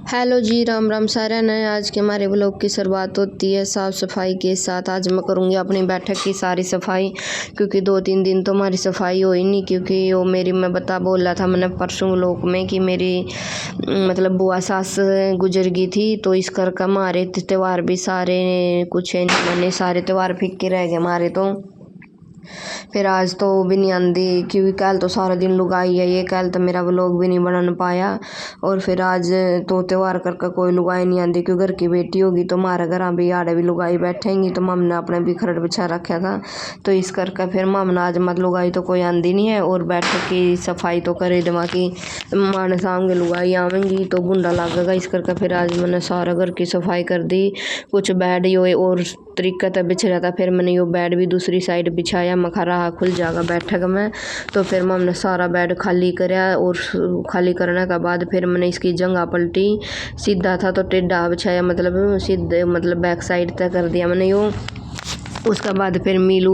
Hello जी, राम राम सारा ने। आज के हमारे ब्लॉग की शुरुआत होती है साफ़ सफाई के साथ। आज मैं करूँगी अपनी बैठक की सारी सफाई, क्योंकि 2-3 दिन तो हमारी सफाई हो ही नहीं। क्योंकि वो मेरी मैं बोल रहा था मैंने परसों ब्लॉग में कि मेरी मतलब बुआ सास गुजर गई थी, तो इस कर का हमारे त्यौहार भी सारे कुछ मैंने सारे त्यौहार फीके रह गए हमारे। तो फिर आज तो भी नहीं आंदी, क्योंकि कल तो सारा दिन लुगाई है ये, कल तो मेरा व्लॉग भी नहीं बना पाया। और फिर आज तो त्यौहार करके कोई लुगाई नहीं आंदी, क्योंकि घर की बेटी होगी तो हमारे घर भी आड़े भी लुगाई बैठेंगी। तो मम ने अपने भी खरड़ बिछा रखा था, तो इस करके फिर मम ने आज मत लुगाई तो कोई आंदी नहीं है। और बैठक की सफाई तो करे दमा की मान शाम के लुगाई आवेंगी तो गुंडा लगेगा। इस करके फिर आज मैंने सारा घर की सफाई कर दी। कुछ बेड यो और तरीका था बिछ रहा था, फिर मैंने यो बेड भी दूसरी साइड बिछाया, मखा रहा खुल जाएगा बैठक में। तो फिर हमने सारा बेड खाली कराया, और खाली करने के बाद फिर मैंने इसकी जगह पलटी। सीधा था तो टेढ़ा बिछाया, मतलब सीधे मतलब बैक साइड तक कर दिया मैंने यो। उसके बाद फिर मीलू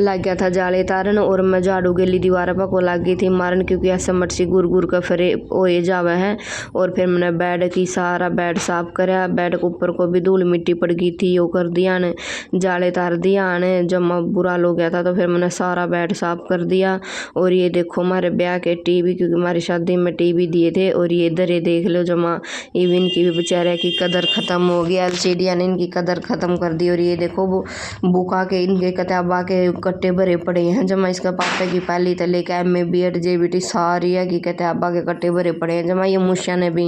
लग गया था जाले तारन, और मैं झाड़ू गेली दीवार पर को लग गई थी मारन, क्योंकि ऐसे मटसी गुर गुर का फिर ओए जावे है। और फिर मैंने बेड की सारा बेड साफ कराया। बेड के ऊपर को भी धूल मिट्टी पड़ गई थी, वो कर दिया ने जाले तार दिया ने, जब बुरा हो गया था तो फिर मैंने सारा बेड साफ कर दिया। और ये देखो हमारे ब्याह के टीवी, क्योंकि हमारी शादी में टीवी दिए थे। और ये इधर ये देख लो जमा इवन की भी बेचारे की कदर खत्म हो गई, एलसीडी ने इनकी कदर खत्म कर दी। और ये देखो वो बुका के इनके किताबा के कट्टे भरे पड़े हैं, जमा इसका पापा की पहली तो लेकर MA B.Ed JBT सारी है कि किताबा के कट्टे भरे पड़े हैं। जमा ये मुशिया ने भी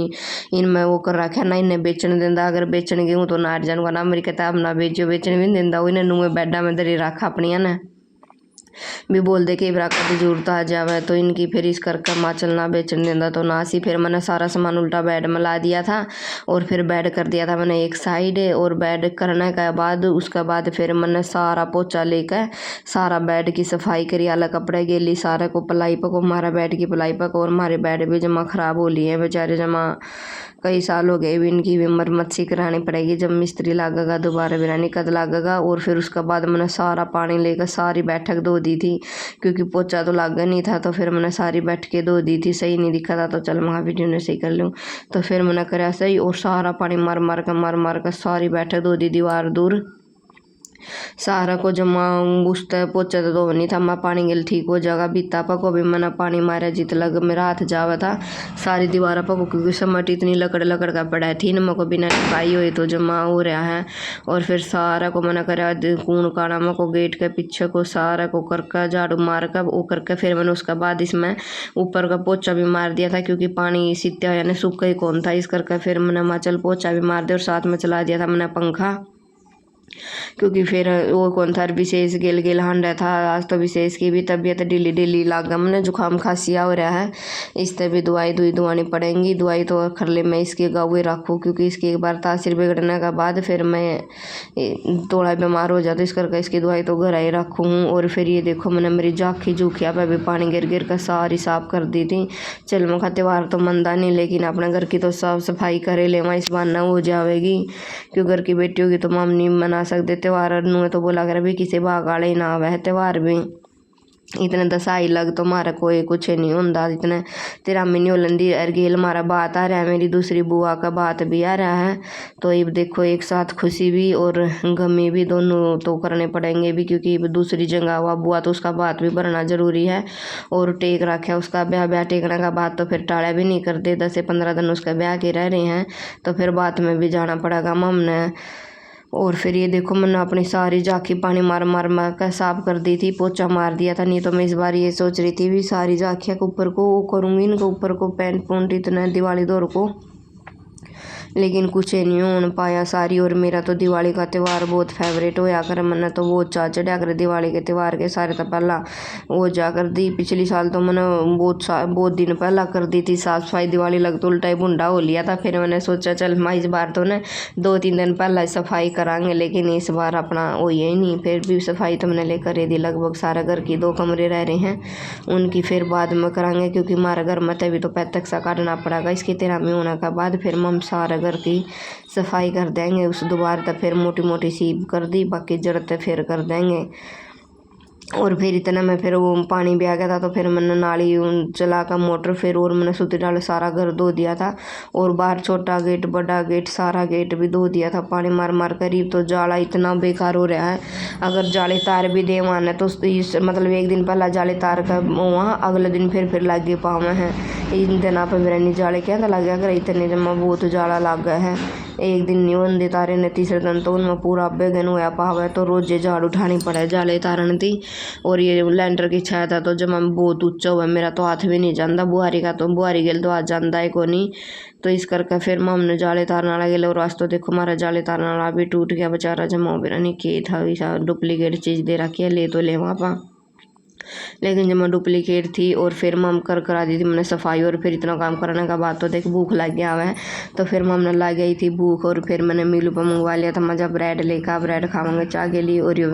इनमें वो कर रखा ना, इन्हें बेचने देंदा। अगर बेचने गए तो ना जानूंगा ना, मेरी किताब ना बेचो, बेचने भी नहीं देंदा। इन्हें नुए बेडा में दरी रखा अपनी ने भी बोल दे कि बराका की जरूरत आ जावे, तो इनकी फिर इस करके माँ चलना बेचने देंदा तो ना सी। फिर मैंने सारा सामान उल्टा बेड में ला दिया था, और फिर बेड कर दिया था मैंने एक साइड। और बेड करने के बाद उसके बाद फिर मैंने सारा पोछा लेकर सारा बेड की सफाई करी, अलग कपड़े गेली सारे को पलाई पको, हमारा बेड की पलाई पको। और हमारे बेड भी जमा खराब हो लिए हैं बेचारे, जमा कई साल हो गए भी इनकी भी मरम्मत सी करानी पड़ेगी। जब मिस्त्री लगेगा दोबारा बिरानी कद लगेगा। और फिर उसके बाद मैंने सारा पानी लेकर सारी बैठक धो दी थी, क्योंकि पोछा तो लगा नहीं था। तो फिर मैंने सारी बैठ के धो दी थी, सही नहीं दिखा था तो चल मैं वीडियो ने सही कर लूँ। तो फिर मैंने कराया सही, और सारा पानी मार मार कर सारी बैठक धो दी दीवार दूर सारा को। जमा बुझता पोचा तो धो नहीं था मैं, पानी गिल ठीक हो जाएगा। बीता पको भी मैंने पानी मारा जित लग मेरा हाथ जावा था सारी दीवार पको, क्योंकि समट इतनी लकड़ का पड़ा थी न मको बिना पाई हुई तो जमा हो रहा है। और फिर सारा को मैंने करा कूण काना मको गेट के पीछे को सारा को करके झाड़ू मार कर वो करके फिर मैंने उसके बाद इसमें ऊपर का पोछा भी मार दिया था, क्योंकि पानी सीता यानी सूखा ही कौन था। इस करके फिर मैंने माचल पोछा भी मार दिया, और साथ में चला दिया था मैंने पंखा, क्योंकि फिर वो कौन था विशेष गेल हांडा था। आज तो विशेष की भी तबीयत ढीली लागा, मैंने जुकाम खांसिया हो रहा है। इससे भी दवाई दुआनी पड़ेंगी। दवाई तो खरले में इसकी गाँव रखूँ, क्योंकि इसकी एक बार तासीर बिगड़ने के बाद फिर मैं थोड़ा बीमार हो जाता, इस करके इसकी दवाई तो घर ही रखूँ। और फिर ये देखो मैंने मेरी जाखी जूखिया पर भी पानी गिर कर सारी साफ कर दी थी। चल मैं खा त्यौहार तो मंदा नहीं, लेकिन अपने घर की तो साफ सफाई करे ले वहाँ इस बहाना हो जाएगी, क्योंकि घर की बेटी होगी तो मम नहीं मना सकते त्यौहार नु। तो बोला कर भी किसी भाग वाले ना वह त्यौहार भी इतने दसाई लग तो मारा कोई कुछ नहीं होता। इतने तेरा मिनी होलंदी अर्गेल मारा बात आ रहा है, मेरी दूसरी बुआ का बात भी आ रहा है। तो ये देखो एक साथ खुशी भी और गमी भी दोनों तो करने पड़ेंगे भी, क्योंकि दूसरी जगह हुआ बुआ तो उसका बात भी भरना जरूरी है। और टेक रखा उसका ब्याह टेकने का बात तो फिर टाड़ा भी नहीं करते, 10 से 15 दिन उसका ब्याह के रह रहे हैं, तो फिर बात में भी जाना पड़ेगा मम ने। और फिर ये देखो मैंने अपनी सारी झांकी पानी मार कर साफ कर दी थी, पोछा मार दिया था। नहीं तो मैं इस बार ये सोच रही थी भी सारी झांकियाँ के ऊपर को वो करूँगी, इनके ऊपर को पेंट पूंट इतना दिवाली दौर को, लेकिन कुछ नहीं हो पाया सारी। और मेरा तो दिवाली का त्यौहार बहुत फेवरेट होया कर, मैंने तो वो चा चढ़ा कर दिवाली के त्यौहार के सारे तो पहला वो जा कर दी। पिछली साल तो मैंने बहुत दिन पहला कर दी थी साफ सफाई, दिवाली लग तो उल्टा ही बुंडा हो लिया था। फिर मैंने सोचा चल मैं इस बार तो ना 2-3 दिन पहला सफाई करांगे, लेकिन इस बार अपना वो ही नहीं। फिर भी सफाई तो मैंने लेकर दी लगभग सारा, घर की 2 कमरे रह रहे हैं उनकी फिर बाद में करांगे, क्योंकि हमारा घर में तभी तो पैतक सा काटना पड़ेगा। इसकी 13 में होने के बाद फिर हम सारा घर की सफाई कर देंगे। उस दोबारा तो फिर मोटी मोटी सी कर दी, बाकी जरूरत फिर कर देंगे। और फिर इतना में फिर वो पानी भी आ गया था, तो फिर मैंने नाली चला कर मोटर फिर और मैंने सूती डाल सारा घर धो दिया था। और बाहर छोटा गेट बड़ा गेट सारा गेट भी धो दिया था पानी मार मार करीब। तो जाला इतना बेकार हो रहा है, अगर जाले तार भी दे माने तो इस मतलब एक दिन पहला जाले तार का वहाँ अगले दिन फिर लगे पावे हैं। इन दिनों पर मेरा नहीं जाले क्या लगे, अगर इतने दिन में बहुत जाला लग गया है। एक दिन नहीं होने तारे ने, तीसरे दिन तो उनमें पूरा बेगन हुआ पावे, तो रोजे झाड़ उठानी पड़े जाले तारन थी। और ये लैंटर की छत है तो जमा बहुत ऊंचा हुआ, मेरा तो हाथ भी नहीं जाता बुहारी का, तो बुहारी गेल तो हाथ जाता है को नहीं। तो इस करके फिर हमने जाले तारने वाला गेले। और आज तो देखो हमारा जाले तारने वाला भी टूट गया बेचारा, जमा बेरा नहीं किए था डुप्लीकेट चीज़ दे रखी है, ले तो ले वहाँ पर, लेकिन जब मैं डुप्लीकेट थी। और फिर मम करा दी थी मैंने सफाई। और फिर इतना काम करने के बाद तो देख भूख लग गया हुआ है, तो फिर मम ने ला गई थी भूख। और फिर मैंने मीलू पर मंगवा लिया था मजा ब्रेड लेकर, ब्रेड खावांगे चाह के लिए। और ये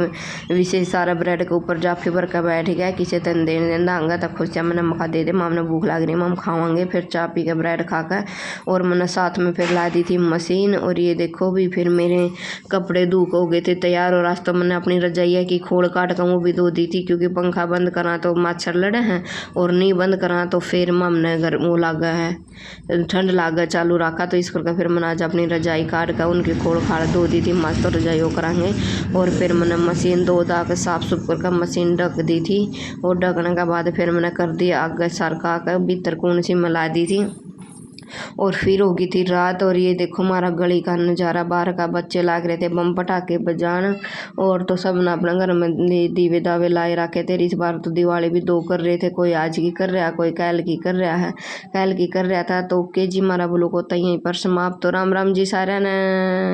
विशेष सारा ब्रेड के ऊपर जाफे भर कर बैठ गया, किसी तन देने देना आंगा तब खुश मैंने मखा दे मम ने भूख लग रही मम खावांगे। फिर चाय पी के ब्रेड खाकर और मैंने साथ में फिर ला दी थी मशीन। और ये देखो भी फिर मेरे कपड़े धूप हो गए थे तैयार। और आज तो मैंने अपनी रजाइया की खोल काट कर वो भी धो दी थी, क्योंकि पंखा बंद करा तो मच्छर लड़े हैं, और नहीं बंद करा तो फिर हमने घर वो लागा है ठंड लागा चालू रखा। तो इस करके फिर मैंने आज अपनी रजाई काट कर उनकी खोल खाड़ धो दी थी मस्त, तो रजाई वो करांगे। और फिर मैंने मशीन धो धा कर साफ सुफ करके मशीन ढक दी थी। और ढकने के बाद फिर मैंने कर दिया आग सरका कर भीतर कौन सी मिला दी थी। और फिर होगी थी रात। और ये देखो हमारा गली का नज़ारा, बाहर का बच्चे लाग रहे थे बम पटाखे बजान। और तो सब ने अपना घर में दीवे दावे लाए रखे थे। इस बार तो दिवाली भी दो कर रहे थे, कोई आज की कर रहा कोई कैल की कर रहा है, कैल की कर रहा था। तो ओके जी हमारा ब्लॉग होता ही यहीं पर समाप्त। तो राम राम जी सारे ने।